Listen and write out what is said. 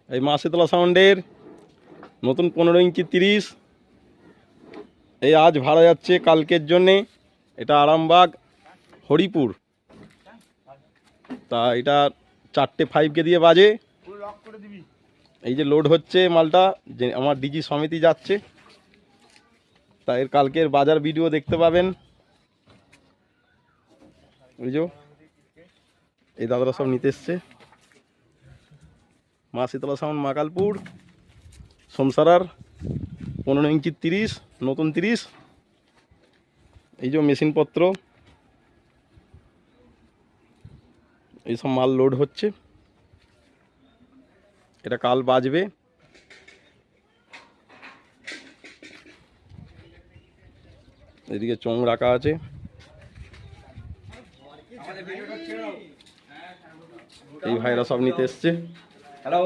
এই মা শীতলা সাউন্ডের নতুন 15 ইঞ্চি 30 এই আজ ভাড়া যাচ্ছে কালকের জন্যে। এটা আরামবাগ হরিপুর। তা এটা 4টে 5 দিয়ে বাজে। এই যে লোড হচ্ছে মালটা, যে আমার ডিজি সমিতি যাচ্ছে। তা এর কালকের বাজার ভিডিও দেখতে পাবেন। বুঝছো, এই দাদারা সব নিতে এসছে। মা শীতলা সাউন্ড মাকালপুর সোমসারার 15 ইঞ্চি 30 নতুন 30। এই যে মেশিনপত্র, এইসব মাল লোড হচ্ছে। এটা কাল বাজবে। এদিকে চোঙ রাখা আছে। এই ভাইরা সব নিতে এসছে। হ্যালো,